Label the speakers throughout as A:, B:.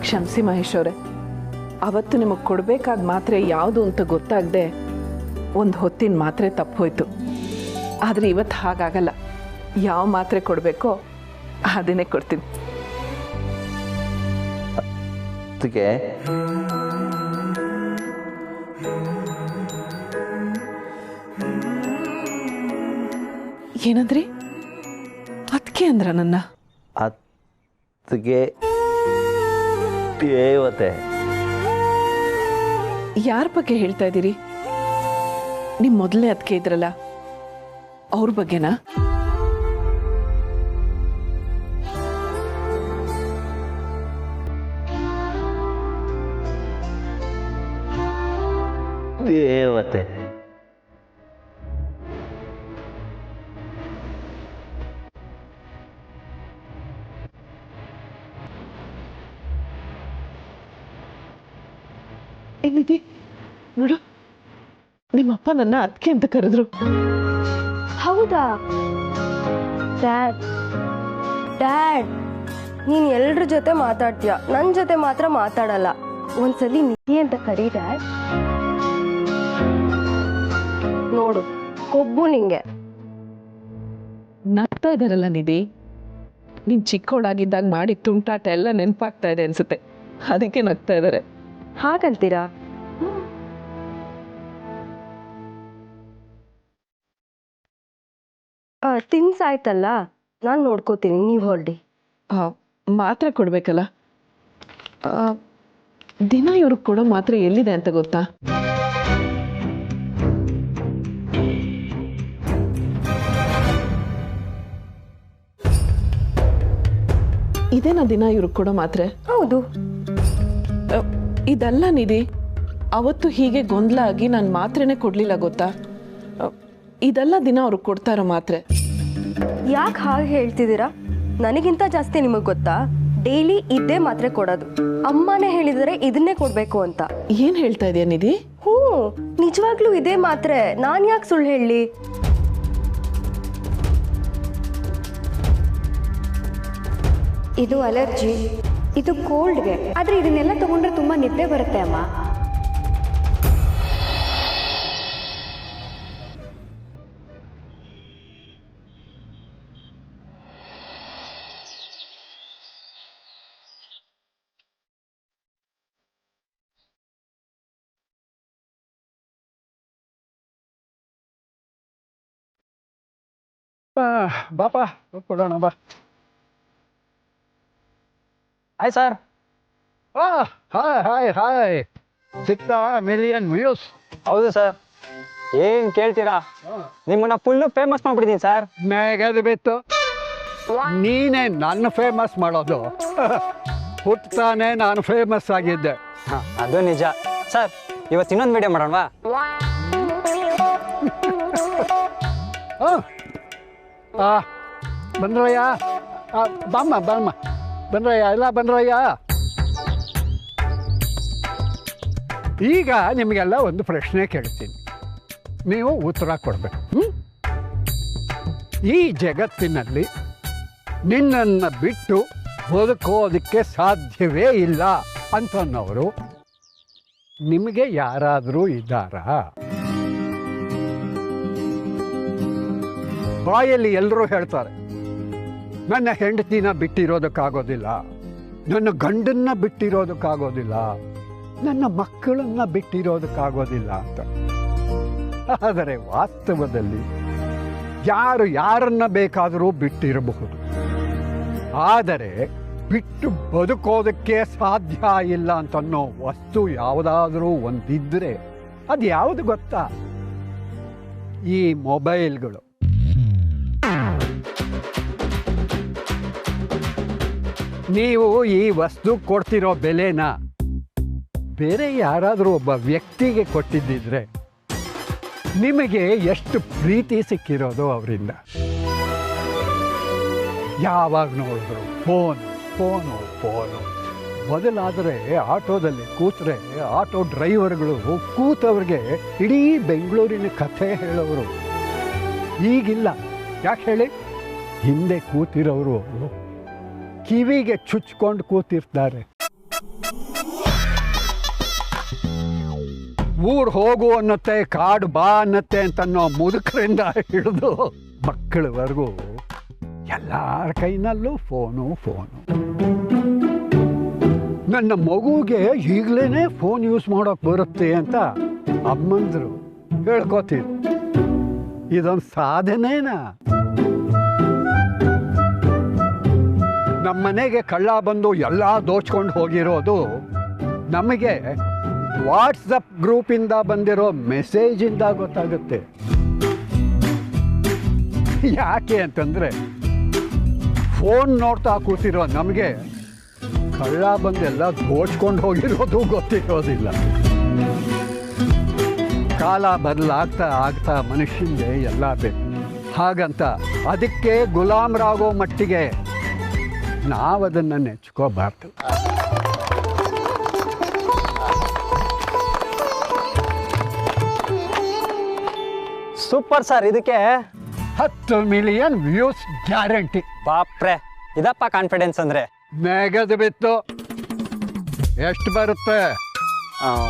A: ಕ್ಷಮಿಸಿ ಮಹೇಶ್ ಅವರೇ, ಅವತ್ತು ನಿಮಗೆ ಕೊಡಬೇಕಾದ ಮಾತ್ರೆ ಯಾವುದು ಅಂತ ಗೊತ್ತಾಗದೆ ಒಂದು ಹೊತ್ತಿನ ಮಾತ್ರೆ ತಪ್ಪೋಯ್ತು. ಆದರೆ ಇವತ್ತು ಹಾಗಾಗಲ್ಲ. ಯಾವ ಮಾತ್ರೆ ಕೊಡಬೇಕೋ ಅದನ್ನೇ ಕೊಡ್ತೀನಿ. ಏನಂದ್ರಿ? ಅದಕ್ಕೆ ಅಂದ್ರ ನನ್ನ
B: ಅತ್ತಿಗೆ ದೇವತೆ.
A: ಯಾರ ಬಗ್ಗೆ ಹೇಳ್ತಾ ಇದ್ದೀರಿ? ನಿಮ್ಮ ಮೊದಲನೇ ಅದಕ್ಕೆ ಇದ್ರಲ್ಲ, ಅವ್ರ ಬಗ್ಗೆನಾ?
B: ದೇವತೆ.
A: ಏನಿದೆ ನೋಡು, ನಿಮ್ಮಪ್ಪ ನನ್ನ ಅದಕ್ಕೆ ಅಂತ ಕರೆದ್ರು.
C: ಹೌದಾ? ಡ್ಯಾಡ್ ಡ್ಯಾಡ್, ನೀನು ಎಲ್ರ ಜೊತೆ ಮಾತಾಡ್ತೀಯ, ನನ್ನ ಜೊತೆ ಮಾತ್ರ ಮಾತಾಡಲ್ಲ. ಒಂದ್ಸಲಿ ನಿಧಿ ಅಂತ ಕರಿ ಡ್ಯಾಡ್. ನೋಡು, ಕೊಬ್ಬು ನಿಂಗೆ.
A: ನಗ್ತಾ ಇದಾರಲ್ಲ ನಿಧಿ. ನೀನ್ ಚಿಕ್ಕವಳಾಗಿದ್ದಾಗ ಮಾಡಿ ತುಂಟಾಟ ಎಲ್ಲ ನೆನಪಾಗ್ತಾ ಇದೆ ಅನ್ಸುತ್ತೆ, ಅದಕ್ಕೆ ನಗ್ತಾ ಇದ್ದಾರೆ.
C: ಹಾಗಂತೀರಾ? ತಿನ್ಸಾಯ್ತಲ್ಲ, ನಾನು ನೋಡ್ಕೋತೀನಿ, ನೀವು ಹೊರಡಿ.
A: ಮಾತ್ರೆ ಕೊಡ್ಬೇಕಲ್ಲ. ದಿನ ಇವ್ರಿಗೆ ಕೊಡೋ ಮಾತ್ರೆ ಎಲ್ಲಿದೆ ಅಂತ ಗೊತ್ತಾ? ಇದೇನಾ ದಿನ ಇವ್ರಿಗೆ ಕೊಡೋ ಮಾತ್ರೆ?
C: ಹೌದು.
A: ಇದಲ್ಲ ನಿಧಿ, ಅವತ್ತು ಹೀಗೆ ಗೊಂದಲ ಆಗಿ ನಾನು ಮಾತ್ರೆನೇ ಕೊಡ್ಲಿಲ್ಲ ಗೊತ್ತಾ? ಇದೆಲ್ಲ ದಿನ ಅವ್ರಿಗೆ ಕೊಡ್ತಾ ಇರೋ ಮಾತ್ರೆ.
C: ಯಾಕೆ ಹಾಗೆ ಹೇಳ್ತಿದ್ದೀರಾ? ನನಗಿಂತ ಜಾಸ್ತಿ ನಿಮಗೆ ಗೊತ್ತಾ? ಡೈಲಿ ಇದೇ ಮಾತ್ರೆ ಕೊಡೋದು. ಅಮ್ಮನೇ ಹೇಳಿದರೆ ಇದನ್ನೇ ಕೊಡಬೇಕು ಅಂತ.
A: ಏನ್ ಹೇಳ್ತಾ ಇದೆಯಾ ನಿಧಿ?
C: ನಿಜವಾಗ್ಲೂ ಇದೇ ಮಾತ್ರೆ. ನಾನು ಯಾಕೆ ಸುಳ್ಳು ಹೇಳಿ?
D: ಇದು ಅಲರ್ಜಿ, ಇದು ಕೋಲ್ಡ್ಗೆ. ಆದರೆ ಇದನ್ನೆಲ್ಲ ತಗೊಂಡ್ರೆ ತುಂಬ ನಿದ್ದೆ ಬರುತ್ತೆ ಅಮ್ಮ.
E: ಬಾಪಾ ಕೊಡೋಣ ಬಾ.
F: Hi sir.
E: Hi hi hi. ಸಿಕ್ತಾ ಮಿಲಿಯನ್ ವ್ಯೂಸ್?
F: ಹೌದು ಸರ್. ಏನ್ ಕೇಳ್ತೀರಾ, ನಿಮ್ಮನ್ನ ಫುಲ್ಲು ಫೇಮಸ್ ಮಾಡ್ಬಿಟ್ಟಿದ್ದೀನಿ ಸರ್.
E: ಮೇಗದು ಬಿತ್ತು, ನೀನೇ ನನ್ನ ಫೇಮಸ್ ಮಾಡೋದು. ಹುಟ್ಟಾನೆ ನಾನು ಫೇಮಸ್ ಆಗಿದ್ದೆ.
F: ಅದು ನಿಜ ಸರ್. ಇವತ್ತು ಇನ್ನೊಂದು ವಿಡಿಯೋ ಮಾಡೋಣವಾ?
E: ಬಂದ್ರಯ್ಯ, ಬಾಮ್ಮ ಬಾಮ್ಮ, ಬಂದ್ರಯ್ಯ, ಎಲ್ಲ ಬಂದ್ರಯ್ಯ. ಈಗ ನಿಮಗೆಲ್ಲ ಒಂದು ಪ್ರಶ್ನೆ ಕೇಳ್ತೀನಿ, ನೀವು ಉತ್ತರ ಕೊಡಬೇಕು. ಈ ಜಗತ್ತಿನಲ್ಲಿ ನಿನ್ನನ್ನು ಬಿಟ್ಟು ಬದುಕೋದಕ್ಕೆ ಸಾಧ್ಯವೇ ಇಲ್ಲ ಅಂತನ್ನೋರು ನಿಮಗೆ ಯಾರಾದರೂ ಇದ್ದಾರಾ? ಬಾಯಲ್ಲಿ ಎಲ್ಲರೂ ಹೇಳ್ತಾರೆ, ನನ್ನ ಹೆಂಡತಿನ ಬಿಟ್ಟಿರೋದಕ್ಕಾಗೋದಿಲ್ಲ, ನನ್ನ ಗಂಡನ್ನ ಬಿಟ್ಟಿರೋದಕ್ಕಾಗೋದಿಲ್ಲ, ನನ್ನ ಮಕ್ಕಳನ್ನ ಬಿಟ್ಟಿರೋದಕ್ಕಾಗೋದಿಲ್ಲ ಅಂತ. ಆದರೆ ವಾಸ್ತವದಲ್ಲಿ ಯಾರು ಯಾರನ್ನ ಬೇಕಾದರೂ ಬಿಟ್ಟಿರಬಹುದು. ಆದರೆ ಬಿಟ್ಟು ಬದುಕೋದಕ್ಕೆ ಸಾಧ್ಯ ಇಲ್ಲ ಅಂತನ್ನೋ ವಸ್ತು ಯಾವುದಾದ್ರೂ ಒಂದಿದ್ರೆ ಅದು ಯಾವುದು ಗೊತ್ತಾ? ಈ ಮೊಬೈಲ್ಗಳು. ನೀವು ಈ ವಸ್ತು ಕೊಡ್ತಿರೋ ಬೆಲೆನ ಬೇರೆ ಯಾರಾದರೂ ಒಬ್ಬ ವ್ಯಕ್ತಿಗೆ ಕೊಟ್ಟಿದ್ದಿದ್ರೆ ನಿಮಗೆ ಎಷ್ಟು ಪ್ರೀತಿ ಸಿಕ್ಕಿರೋದು ಅವರಿಂದ. ಯಾವಾಗ ನೋಡಿದ್ರು ಫೋನು ಫೋನು ಫೋನು. ಮೊದಲಾದರೆ ಆಟೋದಲ್ಲಿ ಕೂತ್ರೆ ಆಟೋ ಡ್ರೈವರ್ಗಳು ಕೂತವ್ರಿಗೆ ಇಡೀ ಬೆಂಗಳೂರಿನ ಕಥೆ ಹೇಳೋರು. ಈಗಿಲ್ಲ. ಯಾಕೆ ಹೇಳಿ? ಹಿಂದೆ ಕೂತಿರೋರು ಕಿವಿಗೆ ಚುಚ್ಕೊಂಡು ಕೂತಿರ್ತಾರೆ. ಊರು ಹೋಗು ಅನ್ನತ್ತೆ, ಕಾಡು ಬಾ ಅನ್ನತ್ತೆ ಅಂತನ್ನೋ ಮುದುಕರಿಂದ ಹಿಡಿದು ಮಕ್ಕಳವರೆಗೂ ಎಲ್ಲರ ಕೈನಲ್ಲೂ ಫೋನು. ನನ್ನ ಮಗುಗೆ ಈಗಲೇ ಫೋನ್ ಯೂಸ್ ಮಾಡೋಕೆ ಬರುತ್ತೆ ಅಂತ ಅಮ್ಮಂದರು ಹೇಳ್ಕೋತೀನಿ. ಇದೊಂದು ಸಾಧನೆನಾ? ನಮ್ಮನೆಗೆ ಕಳ್ಳ ಬಂದು ಎಲ್ಲ ದೋಚ್ಕೊಂಡು ಹೋಗಿರೋದು ನಮಗೆ ವಾಟ್ಸಪ್ ಗ್ರೂಪಿಂದ ಬಂದಿರೋ ಮೆಸೇಜಿಂದ ಗೊತ್ತಾಗುತ್ತೆ. ಯಾಕೆ ಅಂತಂದರೆ ಫೋನ್ ನೋಡ್ತಾ ಕೂತಿರೋ ನಮಗೆ ಕಳ್ಳ ಬಂದೆಲ್ಲ ದೋಚ್ಕೊಂಡು ಹೋಗಿರೋದು ಗೊತ್ತಿರೋದಿಲ್ಲ. ಕಾಲ ಬದಲಾಗ್ತಾ ಮನುಷ್ಯನಿಗೆ ಎಲ್ಲ ಬೇಕು. ಹಾಗಂತ ಅದಕ್ಕೆ ಗುಲಾಮರಾಗೋ ಮಟ್ಟಿಗೆ ನಾವದನ್ನು ನೆಚ್ಕೋಬಾರ್ದು.
F: Super sir. ಇದಕ್ಕೆ
E: 10 ಮಿಲಿಯನ್ ವ್ಯೂಸ್ ಗ್ಯಾರಂಟಿ.
F: ಬಾಪ್ರೆ, ಇದಪ್ಪ ಕಾನ್ಫಿಡೆನ್ಸ್ ಅಂದ್ರೆ.
E: ನೆಗದು ಬಿತ್ತು. ಎಷ್ಟು ಬರುತ್ತೆ?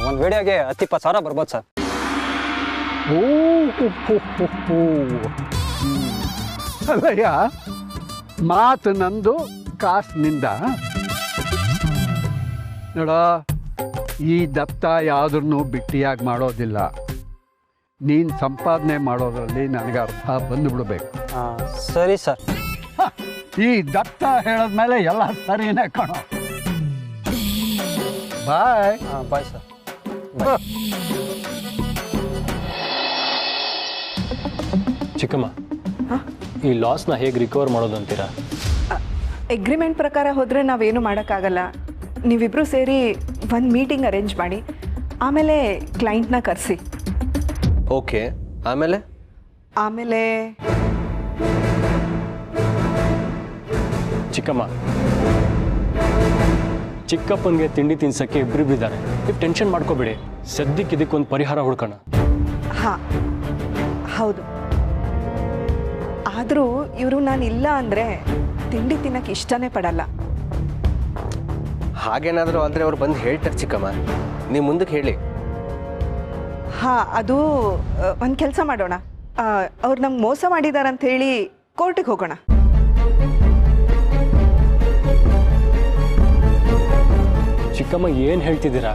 F: ಒಂದು ವಿಡಿಯೋಗೆ 10-20 ಸಾವಿರ ಬರ್ಬೋದು ಸರ್.
E: ಅಲ್ಲಯ್ಯ, ಮಾತು ನಂದು, ಕಾಸು ನಿಂದ. ನೋಡ, ಈ ದತ್ತ ಯಾವುದನ್ನು ಬಿಟ್ಟಿಯಾಗಿ ಮಾಡೋದಿಲ್ಲ. ನೀನು ಸಂಪಾದನೆ ಮಾಡೋದ್ರಲ್ಲಿ ನನಗೆ ಅರ್ಥ ಬಂದುಬಿಡ್ಬೇಕು.
F: ಸರಿ ಸರ್.
E: ಈ ದತ್ತ ಹೇಳಿದ್ಮೇಲೆ ಎಲ್ಲ ಸರಿನೇ ಕಣೋ. ಬಾಯ್.
F: Bye sir.
G: ಚಿಕ್ಕಮ್ಮ, ಈ ಲಾಸ್ನ ಹೇಗೆ ರಿಕವರ್ ಮಾಡೋದು ಅಂತೀರಾ?
A: ಎಗ್ರಿಮೆಂಟ್ ಪ್ರಕಾರ ಹೋದರೆ ನಾವೇನು ಮಾಡೋಕ್ಕಾಗಲ್ಲ. ನೀವಿಬ್ಬರು ಸೇರಿ ಒಂದು ಮೀಟಿಂಗ್ ಅರೇಂಜ್ ಮಾಡಿ, ಆಮೇಲೆ ಕ್ಲೈಂಟ್ನ ಕರೆಸಿ.
B: ಓಕೆ, ಆಮೇಲೆ
G: ಚಿಕ್ಕಮ್ಮ, ಚಿಕ್ಕಪ್ಪನಿಗೆ ತಿಂಡಿ ತಿನ್ಸಕ್ಕೆ ಇಬ್ಬರಿದ್ದಾರೆ. ನೀವು ಟೆನ್ಷನ್ ಮಾಡ್ಕೋಬೇಡಿ. ಸದ್ಯಕ್ಕೆ ಇದಕ್ಕೊಂದು ಪರಿಹಾರ ಹುಡ್ಕೋಣ.
A: ಹಾಂ, ಹೌದು. ಆದರೂ ಇವರು ನಾನು ಇಲ್ಲ ಅಂದರೆ ತಿಂಡಿ ತಿನ್ನಕ್ಕೆ ಇಷ್ಟನೇ ಪಡಲ್ಲ.
B: ಹಾಗೇನಾದರೂ ಆದರೆ ಅವ್ರು ಬಂದು ಹೇಳ್ತಾರೆ ಚಿಕ್ಕಮ್ಮ. ನೀವು ಮುಂದಕ್ಕೆ ಹೇಳಿ.
A: ಹಾಂ, ಅದು ಒಂದು ಕೆಲಸ ಮಾಡೋಣ. ಅವ್ರು ನಮ್ಗೆ ಮೋಸ ಮಾಡಿದಾರಂತ ಹೇಳಿ ಕೋರ್ಟಿಗೆ ಹೋಗೋಣ.
G: ಚಿಕ್ಕಮ್ಮ, ಏನು ಹೇಳ್ತಿದ್ದೀರಾ?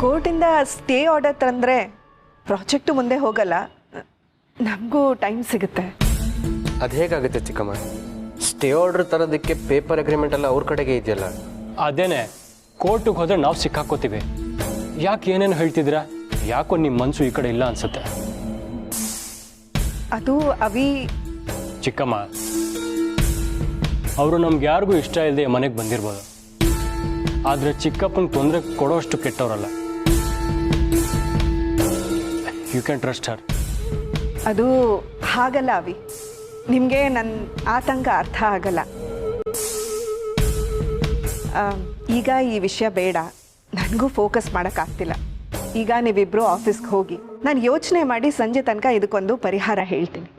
A: ಕೋರ್ಟಿಂದ ಸ್ಟೇ ಆರ್ಡರ್ ತಂದರೆ ಪ್ರಾಜೆಕ್ಟು ಮುಂದೆ ಹೋಗಲ್ಲ, ನಮಗೂ ಟೈಮ್ ಸಿಗುತ್ತೆ.
B: ಅದು ಹೇಗಾಗುತ್ತೆ ಚಿಕ್ಕಮ್ಮ? ಸ್ಟೇ ಆರ್ಡರ್ ತರೋದಕ್ಕೆ ಪೇಪರ್ ಅಗ್ರಿಮೆಂಟ್ ಎಲ್ಲ ಅವ್ರ ಕಡೆಗೆ ಇದೆಯಲ್ಲ.
G: ಅದೇನೆ, ಕೋರ್ಟಿಗೆ ಹೋದ್ರೆ ನಾವು ಸಿಕ್ಕಾಕೋತೀವಿ. ಯಾಕೆ ಏನೇನು ಹೇಳ್ತಿದ್ದೀರಾ? ಯಾಕೋ ನಿಮ್ಮ ಮನಸ್ಸು ಈ ಕಡೆ ಇಲ್ಲ ಅನ್ಸುತ್ತೆ.
A: ಅದು
G: ಚಿಕ್ಕಮ್ಮ, ಅವರು ನಮ್ಗೆ ಯಾರಿಗೂ ಇಷ್ಟ ಇಲ್ಲದೆ ಮನೆಗೆ ಬಂದಿರ್ಬೋದು, ಆದರೆ ಚಿಕ್ಕಪ್ಪನಿಗೆ ತೊಂದರೆ ಕೊಡೋಷ್ಟು ಕೆಟ್ಟವರಲ್ಲ. ಯು ಕ್ಯಾನ್ ಟ್ರಸ್ಟ್ ಹರ್.
A: ಅದು ಹಾಗಲ್ಲ ನಿಮಗೆ ನನ್ನ ಆತಂಕ ಅರ್ಥ ಆಗಲ್ಲ. ಈಗ ಈ ವಿಷಯ ಬೇಡ, ನನಗೂ ಫೋಕಸ್ ಮಾಡೋಕ್ಕಾಗ್ತಿಲ್ಲ. ಈಗ ನೀವಿಬ್ಬರು ಆಫೀಸ್ಗೆ ಹೋಗಿ, ನಾನು ಯೋಚನೆ ಮಾಡಿ ಸಂಜೆ ತನಕ ಇದಕ್ಕೊಂದು ಪರಿಹಾರ ಹೇಳ್ತೀನಿ.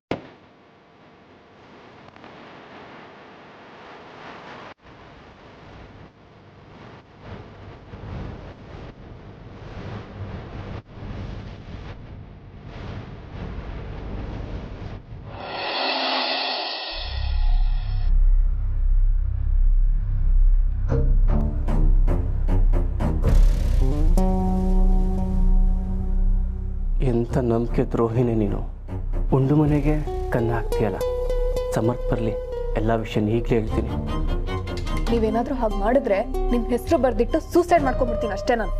H: ಎಂಥ ನಂಬಿಕೆ ದ್ರೋಹಿನೇ ನೀನು. ಉಂಡು ಮನೆಗೆ ಕನ್ನ ಹಾಕ್ತೀಯಲ್ಲ. ಸಮರ್ಥ ಬರಲಿ, ಎಲ್ಲ ವಿಷಯ ಈಗಲೇ ಹೇಳ್ತೀನಿ.
I: ನೀವೇನಾದರೂ ಹಾಗೆ ಮಾಡಿದ್ರೆ ನಿಮ್ಮ ಹೆಸರು ಬರೆದಿಟ್ಟು ಸೂಸೈಡ್ ಮಾಡ್ಕೊಂಡ್ಬಿಡ್ತೀನಿ ಅಷ್ಟೇ ನಾನು.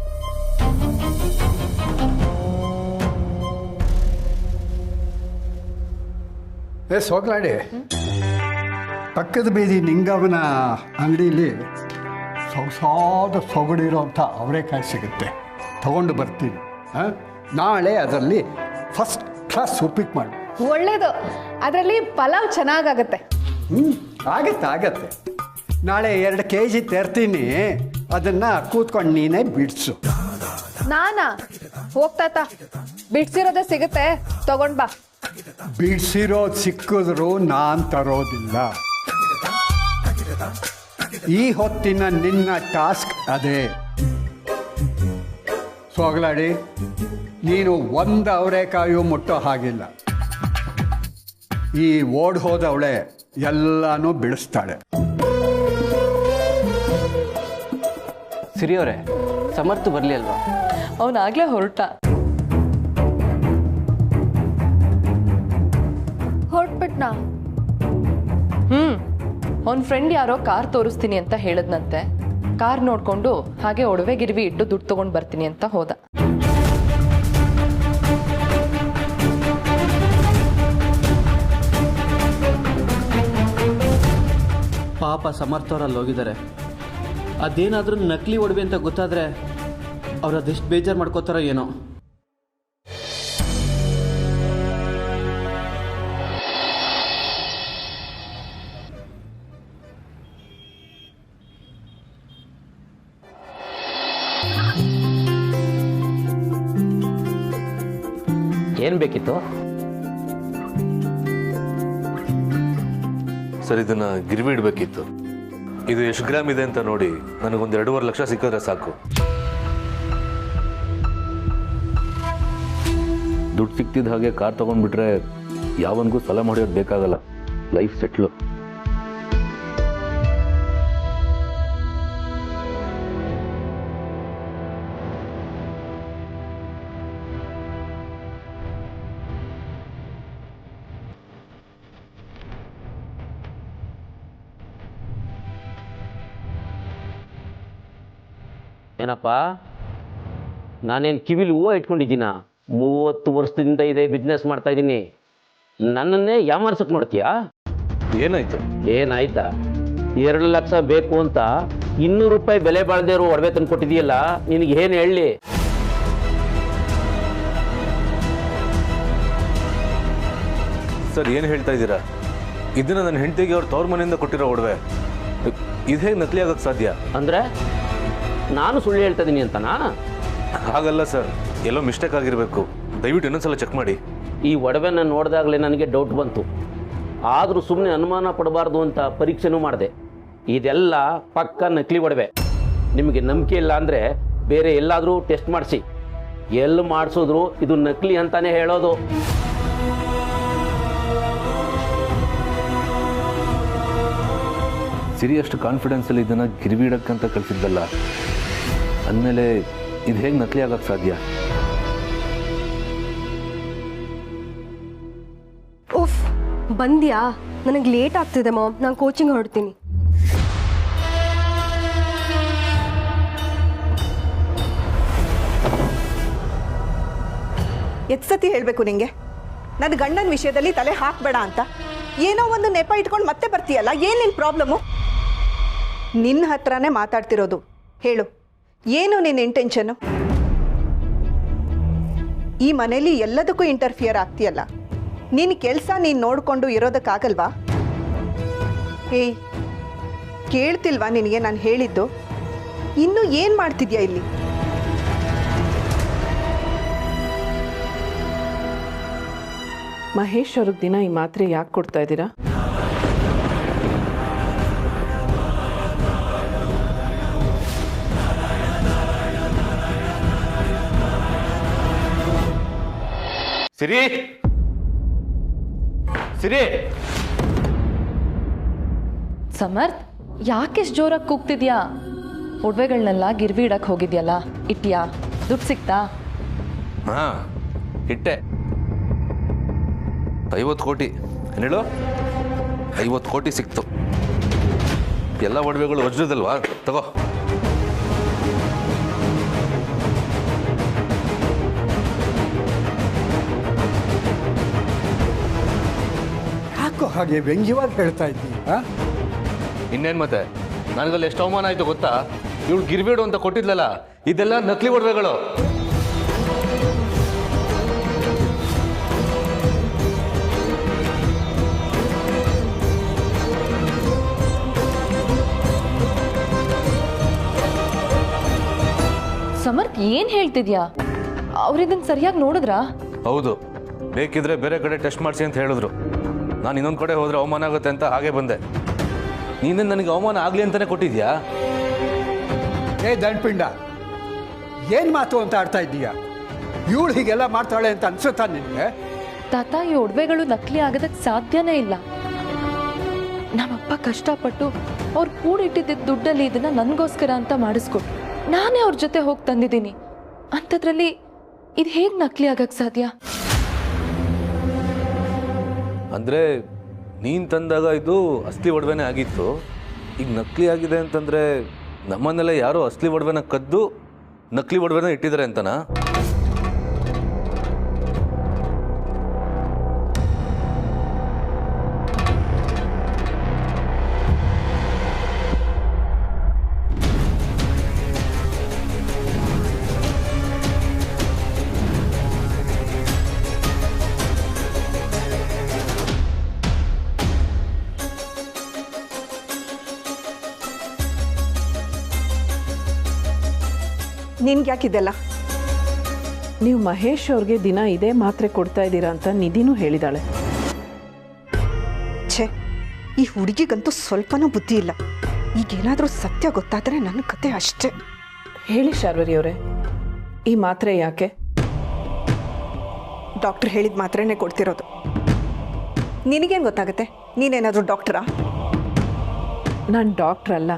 E: ಸೋಗ್ಲಾಡಿ, ಪಕ್ಕದ ಬೀದಿ ನಿಂಗವನ ಅಂಗಡಿಯಲ್ಲಿ ಸೊಗಸಾದ ಸೊಗಡಿರೋಂಥ ಅವರೆಕಾಯಿ ಸಿಗುತ್ತೆ, ತಗೊಂಡು ಬರ್ತೀನಿ. ನಾಳೆ ಅದರಲ್ಲಿ ಫಸ್ಟ್ ಕ್ಲಾಸ್ ಉಪ್ಪಿಟ್ಟು ಮಾಡಿ.
I: ಒಳ್ಳೇದು, ಅದರಲ್ಲಿ ಪಲಾವ್ ಚೆನ್ನಾಗಾಗತ್ತೆ.
E: ಆಗತ್ತೆ. ನಾಳೆ 2 kg ತರ್ತೀನಿ, ಅದನ್ನು ಕೂತ್ಕೊಂಡು ನೀನೇ ಬಿಡಿಸು.
I: ನಾನಾ? ಹೋಗ್ತಾತ, ಬಿಡ್ಸಿರೋದೇ ಸಿಗುತ್ತೆ, ತಗೊಂಡ್ ಬಾ.
E: ಬಿಡಿಸಿರೋದು ಸಿಕ್ಕಿದ್ರು ನಾನು ತರೋದಿಲ್ಲ. ಈ ಹೊತ್ತಿನ ನಿನ್ನ ಟಾಸ್ಕ್ ಅದೇ. ಸೋಗಲಾಡಿ, ನೀನು ಒಂದು ಅವರೆಕಾಯು ಮುಟ್ಟೋ ಹಾಗಿಲ್ಲ. ಈ ಓಡ್ ಹೋದವಳೆ ಎಲ್ಲನೂ ಬಿಡಿಸ್ತಾಳೆ.
H: ಸಿರಿಯವರೇ, ಸಮರ್ಥ ಬರಲಿ ಅಲ್ವಾ?
I: ಅವನಾಗ್ಲೇ ಹೊರಟ.
C: ಹೊರಟ್ಬಿಟ್ನಾ?
I: ಅವನ ಫ್ರೆಂಡ್ ಯಾರೋ ಕಾರ್ ತೋರಿಸ್ತೀನಿ ಅಂತ ಹೇಳದ್ನಂತೆ. ಕಾರ್ ನೋಡ್ಕೊಂಡು ಹಾಗೆ ಒಡವೆ ಗಿರ್ವಿ ಇಟ್ಟು ದುಡ್ಡು ತಗೊಂಡು ಬರ್ತೀನಿ ಅಂತ ಹೋದ.
H: ಪಾಪ ಸಮರ್ಥವ್ರಲ್ಲಿ ಹೋಗಿದ್ದಾರೆ. ಅದೇನಾದರೂ ನಕಲಿ ಒಡವೆ ಅಂತ ಗೊತ್ತಾದರೆ ಅವ್ರು ಅದೆಷ್ಟು ಬೇಜಾರು ಮಾಡ್ಕೋತಾರೋ ಏನೋ.
J: ಏನು ಬೇಕಿತ್ತು
K: ಸರ್? ಇದನ್ನ ಗಿರ್ವಿ ಇಡಬೇಕಿತ್ತು. ಇದು ಎಷ್ಟು ಗ್ರಾಮ್ ಇದೆ ಅಂತ ನೋಡಿ ನನಗೊಂದು 2.5 ಲಕ್ಷ ಸಿಕ್ಕಿದ್ರೆ ಸಾಕು. ದುಡ್ಡು ಸಿಕ್ತಿದ್ದ ಹಾಗೆ ಕಾರ್ ತಗೊಂಡ್ಬಿಟ್ರೆ ಯಾವನಿಗೂ ಸಲ ಹೊಡೆಯೋದು ಬೇಕಾಗಲ್ಲ. Life settle.
J: ಏನಪ್ಪ, ನಾನೇನು ಕಿವಿಲಿ ಹೂವು ಇಟ್ಕೊಂಡಿದ್ದೀನ? 30 ವರ್ಷದಿಂದ ಇದೇ ಬಿಸ್ನೆಸ್ ಮಾಡ್ತಾ ಇದ್ದೀನಿ. ನನ್ನನ್ನೇ ಯಾಮಾರ್ಸಕ್ಕೆ ನೋಡ್ತೀಯಾ?
K: ಏನಾಯ್ತು?
J: ಏನಾಯ್ತಾ? 2 ಲಕ್ಷ ಬೇಕು ಅಂತ 200 ರೂಪಾಯಿ ಬೆಲೆ ಬಾಳದೇ ಇರೋ ಒಡವೆ ತಂದು ಕೊಟ್ಟಿದೆಯಲ್ಲ, ನಿನಗೆ ಏನು ಹೇಳಲಿ?
K: ಸರ್, ಏನು ಹೇಳ್ತಾ ಇದ್ದೀರಾ? ಇದನ್ನ ನನ್ನ ಹೆಂಡತಿಗೆ ಅವ್ರ ತವ್ರ ಮನೆಯಿಂದ ಕೊಟ್ಟಿರೋ ಒಡವೆ. ಇದು ಹೇಗೆ ನಕಲಿ ಆಗೋಕ್ಕೆ ಸಾಧ್ಯ?
J: ಅಂದರೆ ನಾನು ಸುಳ್ಳು ಹೇಳ್ತಾ ಇದ್ದೀನಿ ಅಂತನಾ?
K: ಹಾಗಲ್ಲ ಸರ್, ಎಲ್ಲೋ ಮಿಸ್ಟೇಕ್ ಆಗಿರಬೇಕು. ದಯವಿಟ್ಟು ಇನ್ನೊಂದ್ಸಲ ಚೆಕ್ ಮಾಡಿ.
J: ಈ ಒಡವೆನ ನೋಡಿದಾಗಲೇ ನನಗೆ ಡೌಟ್ ಬಂತು. ಆದರೂ ಸುಮ್ಮನೆ ಅನುಮಾನ ಪಡಬಾರ್ದು ಅಂತ ಪರೀಕ್ಷೆನೂ ಮಾಡಿದೆ. ಇದೆಲ್ಲ ಪಕ್ಕ ನಕಲಿ ಒಡವೆ. ನಿಮಗೆ ನಂಬಿಕೆ ಇಲ್ಲ ಅಂದರೆ ಬೇರೆ ಎಲ್ಲಾದರೂ ಟೆಸ್ಟ್ ಮಾಡಿಸಿ. ಎಲ್ಲಿ ಮಾಡಿಸಿದ್ರು ಇದು ನಕಲಿ ಅಂತಾನೆ ಹೇಳೋದು.
K: ಸಿರಿ ಅಷ್ಟು ಕಾನ್ಫಿಡೆನ್ಸಲ್ಲಿ ಇದನ್ನು ಗಿರ್ವಿ ಇಡಕ್ಕಂತ ಕಳಿಸಿದ್ದಲ್ಲ, ಅಂದಮೇಲೆ ಇದು ಹೇಗೆ ನಕಲಿ ಆಗೋಕ್ಕೆ ಸಾಧ್ಯ?
C: ಉಫ್, ಬಂದ್ಯಾ? ನನಗೆ ಲೇಟ್ ಆಗ್ತಿದೆ ಮಾಮ್, ನಾನು ಕೋಚಿಂಗ್ ಹೊರಡ್ತೀನಿ.
L: ಎಷ್ಟು ಸತಿ ಹೇಳಬೇಕು ನಿಂಗೆ ನನ್ನ ಗಂಡನ ವಿಷಯದಲ್ಲಿ ತಲೆ ಹಾಕಬೇಡ ಅಂತ? ಏನೋ ಒಂದು ನೆಪ ಇಟ್ಕೊಂಡು ಮತ್ತೆ ಬರ್ತೀಯಲ್ಲ, ಏನು ನಿನ್ನ ಪ್ರಾಬ್ಲಮ್ಮು? ನಿನ್ನ ಹತ್ರನೇ ಮಾತಾಡ್ತಿರೋದು. ಹೇಳು, ಏನು ನಿನ್ನ ಇಂಟೆನ್ಷನು? ಈ ಮನೇಲಿ ಎಲ್ಲದಕ್ಕೂ ಇಂಟರ್ಫಿಯರ್ ಆಗ್ತೀಯಲ್ಲ, ನಿನ್ನ ಕೆಲಸ ನೀನು ನೋಡಿಕೊಂಡು ಇರೋದಕ್ಕಾಗಲ್ವಾ? ಏಯ್, ಕೇಳ್ತಿಲ್ವಾ ನಿನಗೆ ನಾನು ಹೇಳಿದ್ದು? ಇನ್ನೂ ಏನು ಮಾಡ್ತಿದ್ಯಾ ಇಲ್ಲಿ?
A: ಮಹೇಶ್ ಅವ್ರಿಗೆ ದಿನ ಈ ಮಾತ್ರೆ ಯಾಕೆ ಕೊಡ್ತಾ ಇದ್ದೀರಾ?
K: ಸಿರಿ, ಸಿರಿ.
I: ಸಮರ್ಥ್, ಯಾಕೆಷ್ಟು ಜೋರಾಗಿ ಕೂಗ್ತಿದ್ಯಾ? ಒಡವೆಗಳನ್ನೆಲ್ಲ ಗಿರ್ವಿ ಇಡಕ್ಕೆ ಹೋಗಿದ್ಯಲ್ಲ, ಇಟ್ಯಾ? ದುಡ್ಡು ಸಿಕ್ತಾ?
K: ಹಾ, ಇಟ್ಟೆ. 50 ಕೋಟಿ. ಏನೇಳು? 50 ಕೋಟಿ ಸಿಕ್ತು. ಎಲ್ಲ ಒಡವೆಗಳು ವಜ್ರದಲ್ವಾ? ತಗೋ.
E: ಯಾಕೋ ಹಾಗೆ ವ್ಯಂಗ್ಯವಾಗಿ ಹೇಳ್ತಾ ಇದ್ದೀಯ?
K: ಇನ್ನೇನು ಮತ್ತೆ, ನನಗಲ್ಲಿ ಎಷ್ಟು ಅವಮಾನ ಆಯಿತು ಗೊತ್ತಾ? ಇವಳು ಗಿರ್ಬೇಡು ಅಂತ ಕೊಟ್ಟಿದ್ಲಲ್ಲ, ಇದೆಲ್ಲ ನಕಲಿ ಒಡವೆಗಳು.
I: ಸಮರ್ಥ್, ಏನ್ ಹೇಳ್ತಿದ್ಯಾ? ಅವ್ರಿದನ್ ಸರಿಯಾಗಿ ನೋಡಿದ್ರಾ?
K: ಹೌದು, ಬೇಕಿದ್ರೆ ಬೇರೆ ಕಡೆ ಟೆಸ್ಟ್ ಮಾಡಿಸಿ ಅಂತ ಹೇಳಿದ್ರು. ನಾನು ಇನ್ನೊಂದು ಕಡೆ ಹೋದ್ರೆ ಅವಮಾನ ಆಗುತ್ತೆ ಅಂತ ಹಾಗೆ ಬಂದೆ. ನೀನೇ ನನಗೆ ಅವಮಾನ ಆಗಲಿ ಅಂತಾನೆ ಕೊಟ್ಟಿದ್ಯಾ?
E: ಏ ದಂಡ್ಪಿಂಡ, ಏನು ಮಾತು ಅಂತ ಆಡ್ತಾ ಇದ್ದೀಯಾ? ಇವಳು ಹೀಗೆಲ್ಲ ಮಾಡ್ತಾಳೆ ಅಂತ ಅನ್ಸುತ್ತಾ ನಿನಗೆ?
I: ತಾತ, ಈ ಒಡವೆಗಳು ನಕಲಿ ಆಗೋದಕ್ಕೆ ಸಾಧ್ಯನೇ ಇಲ್ಲ. ನಮ್ಮಪ್ಪ ಕಷ್ಟಪಟ್ಟು ಅವ್ರು ಕೂಡಿಟ್ಟಿದ್ದ ದುಡ್ಡಲ್ಲಿ ಇದನ್ನ ನನಗೋಸ್ಕರ ಅಂತ ಮಾಡಿಸ್ಕೊಟ್ರು. ನಾನೇ ಅವ್ರ ಜೊತೆ ಹೋಗಿ ತಂದಿದ್ದೀನಿ. ಅಂಥದ್ರಲ್ಲಿ ಇದು ಹೇಗೆ ನಕಲಿ ಆಗಕ್ಕೆ ಸಾಧ್ಯ?
K: ಅಂದರೆ ನೀನು ತಂದಾಗ ಇದು ಅಸ್ಲಿ ಒಡವೆನೇ ಆಗಿತ್ತು. ಈಗ ನಕಲಿ ಆಗಿದೆ ಅಂತಂದರೆ ನಮ್ಮನ್ನೆಲ್ಲ ಯಾರೋ ಅಸ್ಲಿ ಒಡವೆನ ಕದ್ದು ನಕಲಿ ಒಡವೆನ ಇಟ್ಟಿದ್ದಾರೆ ಅಂತನಾ?
L: ನಿನ್ಗೆ ಯಾಕಿದೆಲ್ಲ?
A: ನೀವು ಮಹೇಶ್ ಅವ್ರಿಗೆ ದಿನ ಇದೇ ಮಾತ್ರೆ ಕೊಡ್ತಾ ಇದ್ದೀರಾ ಅಂತ ನಿಧಿನೂ ಹೇಳಿದಾಳೆ.
L: ಛೇ, ಈ ಹುಡುಗಿಗಂತೂ ಸ್ವಲ್ಪನೂ ಬುದ್ಧಿ ಇಲ್ಲ. ಈಗೇನಾದರೂ ಸತ್ಯ ಗೊತ್ತಾದರೆ ನನ್ನ ಕತೆ ಅಷ್ಟೇ.
A: ಹೇಳಿ ಶಾರ್ವರಿ ಅವರೇ, ಈ ಮಾತ್ರೆ ಯಾಕೆ?
L: ಡಾಕ್ಟ್ರ್ ಹೇಳಿದ ಮಾತ್ರೆನೇ ಕೊಡ್ತಿರೋದು. ನಿನಗೇನು ಗೊತ್ತಾಗುತ್ತೆ? ನೀನೇನಾದರೂ ಡಾಕ್ಟ್ರಾ?
A: ನಾನು ಡಾಕ್ಟ್ರ್ ಅಲ್ಲ,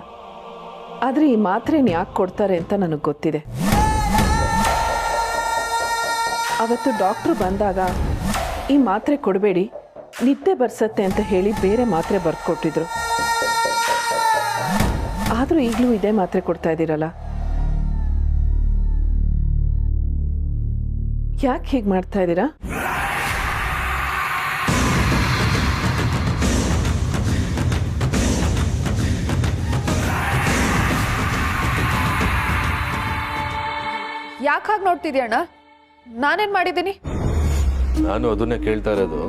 A: ಆದರೆ ಈ ಮಾತ್ರೆನ ಯಾಕೆ ಕೊಡ್ತಾರೆ ಅಂತ ನನಗೆ ಗೊತ್ತಿದೆ. ಅವತ್ತು ಡಾಕ್ಟ್ರು ಬಂದಾಗ ಈ ಮಾತ್ರೆ ಕೊಡಬೇಡಿ, ನಿದ್ದೆ ಬರ್ಸತ್ತೆ ಅಂತ ಹೇಳಿ ಬೇರೆ ಮಾತ್ರೆ ಬರ್ಕೊಟ್ಟಿದ್ರು. ಆದರೂ ಈಗಲೂ ಇದೇ ಮಾತ್ರೆ ಕೊಡ್ತಾ ಇದ್ದೀರಲ್ಲ, ಯಾಕೆ ಹೀಗೆ ಮಾಡ್ತಾ ಇದ್ದೀರಾ?
I: ಯಾಕೆ ಹಾಗೆ ನೋಡ್ತಿದ್ಯಾ ಅಣ್ಣ? ನಾನೇನು ಮಾಡಿದ್ದೀನಿ?
K: ನಾನು ಅದನ್ನೇ ಕೇಳ್ತಾ ಇರೋದು.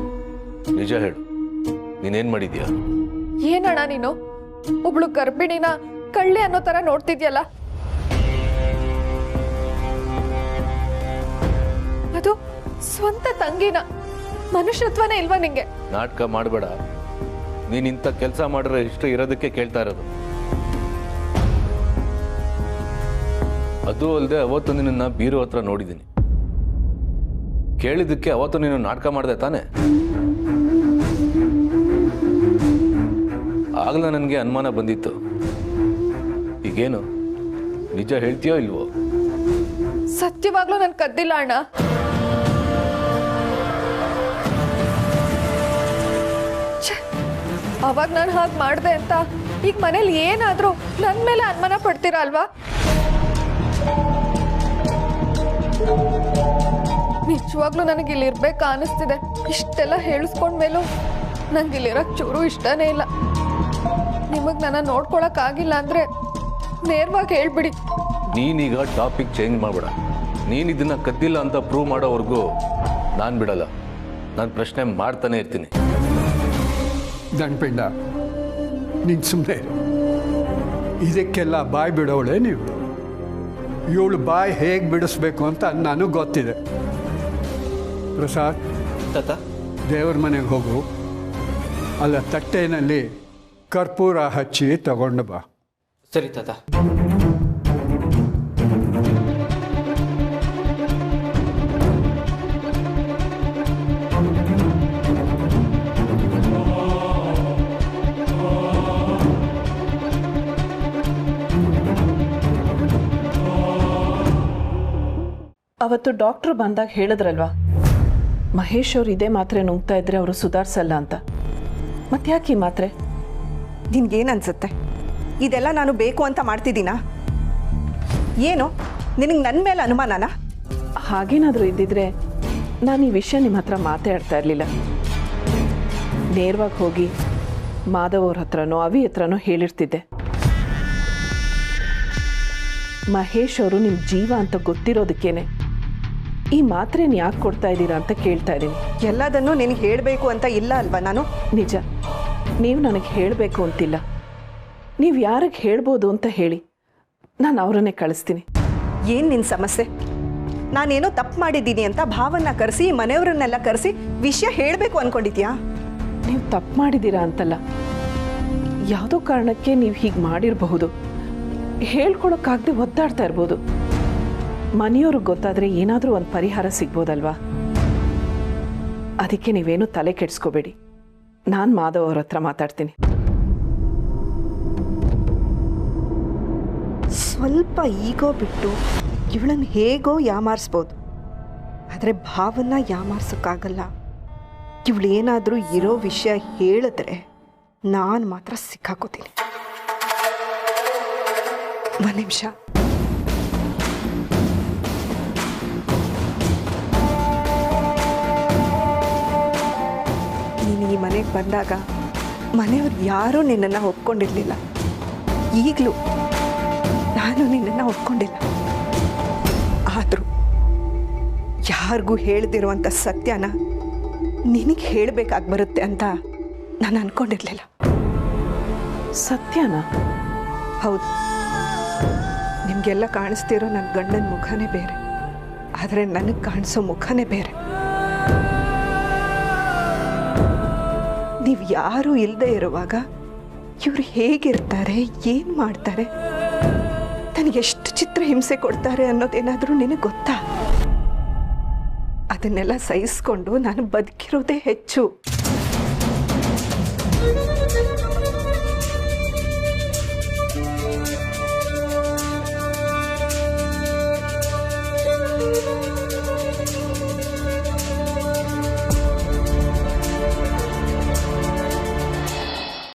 K: ನಿಜ ಹೇಳು, ನೀನೇನು ಮಾಡಿದ್ಯಾ?
I: ಏನಣ್ಣ ನೀನು ಒಬ್ಳು ಗರ್ಭಿಣಿನ ಕಳ್ಳಿ ಅನ್ನೋ ಥರ ನೋಡ್ತಿದ್ಯಲ್ಲ? ಅದು ಸ್ವಂತ ತಂಗಿನ. ಮನುಷ್ಯತ್ವನೇ ಇಲ್ವಾ ನಿಂಗೆ?
K: ನಾಟಕ ಮಾಡಬೇಡ. ನೀನು ಇಂಥ ಕೆಲಸ ಮಾಡಿದ್ರೆ ಇಷ್ಟು ಇರೋದಕ್ಕೆ ಕೇಳ್ತಾ ಇರೋದು. ಅದು ಅಲ್ಲದೆ ಅವತ್ತು ನಿನ್ನ ಬೀರು ಹತ್ರ ನೋಡಿದ್ದೀನಿ. ಕೇಳಿದ್ದಕ್ಕೆ ಅವತ್ತು ನೀನು ನಾಟಕ ಮಾಡಿದೆ ತಾನೆ? ಆಗಲೇ ನನಗೆ ಅನುಮಾನ ಬಂದಿತ್ತು. ಈಗೇನು ನಿಜ ಹೇಳ್ತೀಯೋ ಇಲ್ವೋ?
I: ಸತ್ಯವಾಗ್ಲೂ ನಾನು ಕದ್ದಿಲ್ಲ ಅಣ್ಣ. ಅವಾಗ ನಾನು ಹಾಗೆ ಮಾಡಿದೆ ಅಂತ ಈಗ ಮನೇಲಿ ಏನಾದರೂ ನನ್ನ ಮೇಲೆ ಅನುಮಾನ ಪಡ್ತೀರಾ ಅಲ್ವಾ? ನಿಜವಾಗ್ಲೂ ನನಗೆ ಇಲ್ಲಿ ಇರ್ಬೇಕಾ ಅನಿಸ್ತಿದೆ. ಇಷ್ಟೆಲ್ಲ ಹೇಳಿಸ್ಕೊಂಡ್ಮೇಲೂ ನಂಗೆ ಇಲ್ಲಿರೋಕ್ಕೆ ಚೂರು ಇಷ್ಟನೇ ಇಲ್ಲ. ನಿಮಗೆ ನನ್ನ ನೋಡ್ಕೊಳಕ್ಕಾಗಿಲ್ಲ ಅಂದರೆ ನೇರವಾಗಿ ಹೇಳ್ಬಿಡಿ.
K: ನೀನೀಗ ಟಾಪಿಕ್ ಚೇಂಜ್ ಮಾಡಬೇಡ. ನೀನು ಇದನ್ನ ಕದ್ದಿಲ್ಲ ಅಂತ ಪ್ರೂವ್ ಮಾಡೋವರೆಗೂ ನಾನು ಬಿಡಲ್ಲ. ನಾನು ಪ್ರಶ್ನೆ ಮಾಡ್ತಾನೆ ಇರ್ತೀನಿ.
E: ದಂಡಪಿಂಡ, ನೀನು ಸುಮ್ಮನೆ ಇದಕ್ಕೆಲ್ಲ ಬಾಯಿ ಬಿಡೋಳೆ ನೀವು. ಇವಳು ಬಾಯಿ ಹೇಗೆ ಬಿಡಿಸ್ಬೇಕು ಅಂತ ನನಗೆ ಗೊತ್ತಿದೆ. ಪ್ರಸಾದ್, ದೇವ್ರ ಮನೆಗೆ ಹೋಗು. ಅಲ್ಲ, ತಟ್ಟೆನಲ್ಲಿ ಕರ್ಪೂರ ಹಚ್ಚಿ ತಗೊಂಡು ಬಾ.
H: ಸರಿ ತಾತ.
A: ಅವತ್ತು ಡಾಕ್ಟ್ರು ಬಂದಾಗ ಹೇಳಿದ್ರಲ್ವಾ, ಮಹೇಶ್ ಅವ್ರು ಇದೇ ಮಾತ್ರೆ ನುಂಗ್ತಾ ಇದ್ರೆ ಅವರು ಸುಧಾರಿಸಲ್ಲ ಅಂತ. ಮತ್ತೆ ಯಾಕೆ ಈ ಮಾತ್ರೆ?
L: ನಿನ್ಗೇನು ಅನ್ಸುತ್ತೆ? ಇದೆಲ್ಲ ನಾನು ಬೇಕು ಅಂತ ಮಾಡ್ತಿದ್ದೀನಾ? ಏನು ನಿನಗೆ ನನ್ನ ಮೇಲೆ ಅನುಮಾನನಾ?
A: ಹಾಗೇನಾದರೂ ಇದ್ದಿದ್ರೆ ನಾನು ಈ ವಿಷಯ ನಿಮ್ಮ ಹತ್ರ ಮಾತಾಡ್ತಾ ಇರಲಿಲ್ಲ. ನೇರವಾಗಿ ಹೋಗಿ ಮಾಧವ್ ಅವ್ರ ಹತ್ರನೋ ಅವಿ ಹತ್ರನೋ ಹೇಳಿರ್ತಿದ್ದೆ. ಮಹೇಶ್ ಅವರು ನಿಮ್ಮ ಜೀವ ಅಂತ ಗೊತ್ತಿರೋದಕ್ಕೇನೆ ಈ ಮಾತ್ರೆನ ಯಾಕೆ ಕೊಡ್ತಾ ಇದ್ದೀರಾ ಅಂತ ಕೇಳ್ತಾ ಇದ್ದೀನಿ.
L: ಎಲ್ಲದನ್ನೂ ನಿನಗೆ ಹೇಳಬೇಕು ಅಂತ ಇಲ್ಲ ಅಲ್ವಾ ನಾನು?
A: ನಿಜ, ನೀವು ನನಗೆ ಹೇಳಬೇಕು ಅಂತಿಲ್ಲ. ನೀವು ಯಾರಿಗೆ ಹೇಳ್ಬೋದು ಅಂತ ಹೇಳಿ, ನಾನು ಅವರನ್ನೇ ಕಳಿಸ್ತೀನಿ.
L: ಏನು ನಿನ್ನ ಸಮಸ್ಯೆ? ನಾನೇನೋ ತಪ್ಪು ಮಾಡಿದ್ದೀನಿ ಅಂತ ಭಾವನ್ನ ಕರೆಸಿ ಮನೆಯವರನ್ನೆಲ್ಲ ಕರೆಸಿ ವಿಷಯ ಹೇಳಬೇಕು ಅಂದ್ಕೊಂಡಿದ್ಯಾ?
A: ನೀವು ತಪ್ಪು ಮಾಡಿದ್ದೀರಾ ಅಂತಲ್ಲ, ಯಾವುದೋ ಕಾರಣಕ್ಕೆ ನೀವು ಹೀಗೆ ಮಾಡಿರಬಹುದು. ಹೇಳ್ಕೊಳಕ್ಕಾಗದೆ ಒದ್ದಾಡ್ತಾ ಇರ್ಬೋದು. ಮನೆಯವ್ರಿಗೆ ಗೊತ್ತಾದರೆ ಏನಾದರೂ ಒಂದು ಪರಿಹಾರ ಸಿಗ್ಬೋದಲ್ವಾ? ಅದಕ್ಕೆ ನೀವೇನು ತಲೆ ಕೆಡಿಸ್ಕೋಬೇಡಿ. ನಾನು ಮಾಧವ್ ಅವ್ರ ಹತ್ರ ಮಾತಾಡ್ತೀನಿ.
L: ಸ್ವಲ್ಪ ಈಗೋ ಬಿಟ್ಟು ಇವಳನ್ನು ಹೇಗೋ ಯಾಮಾರಿಸ್ಬೋದು, ಆದರೆ ಭಾವನ ಯಾಮಾರ್ಸೋಕ್ಕಾಗಲ್ಲ. ಇವಳೇನಾದರೂ ಇರೋ ವಿಷಯ ಹೇಳಿದ್ರೆ ನಾನು ಮಾತ್ರ ಸಿಕ್ಕಾಕೋತೀನಿ. ಒಂದು ನಿಮಿಷ. ನೀನು ಈ ಮನೆಗೆ ಬಂದಾಗ ಮನೆಯವ್ರು ಯಾರೂ ನಿನ್ನನ್ನು ಒಪ್ಕೊಂಡಿರಲಿಲ್ಲ. ಈಗಲೂ ನಾನು ನಿನ್ನನ್ನು ಒಪ್ಕೊಂಡಿಲ್ಲ. ಆದರೂ ಯಾರಿಗೂ ಹೇಳ್ದಿರುವಂಥ ಸತ್ಯನ ನಿನಗೆ ಹೇಳಬೇಕಾಗಿ ಬರುತ್ತೆ ಅಂತ ನಾನು ಅಂದ್ಕೊಂಡಿರಲಿಲ್ಲ.
A: ಸತ್ಯನಾ?
L: ಹೌದು. ನಿಮಗೆಲ್ಲ ಕಾಣಿಸ್ತಿರೋ ನನ್ನ ಗಂಡನ ಮುಖನೇ ಬೇರೆ, ಆದರೆ ನನಗೆ ಕಾಣಿಸೋ ಮುಖನೇ ಬೇರೆ. ನೀವು ಯಾರೂ ಇಲ್ಲದೆ ಇರುವಾಗ ಇವರು ಹೇಗಿರ್ತಾರೆ, ಏನು ಮಾಡ್ತಾರೆ, ನನಗೆಷ್ಟು ಚಿತ್ರ ಹಿಂಸೆ ಕೊಡ್ತಾರೆ ಅನ್ನೋದೇನಾದರೂ ನಿನಗೆ ಗೊತ್ತಾ? ಅದನ್ನೆಲ್ಲ ಸಹಿಸ್ಕೊಂಡು ನಾನು ಬದುಕಿರೋದೇ ಹೆಚ್ಚು.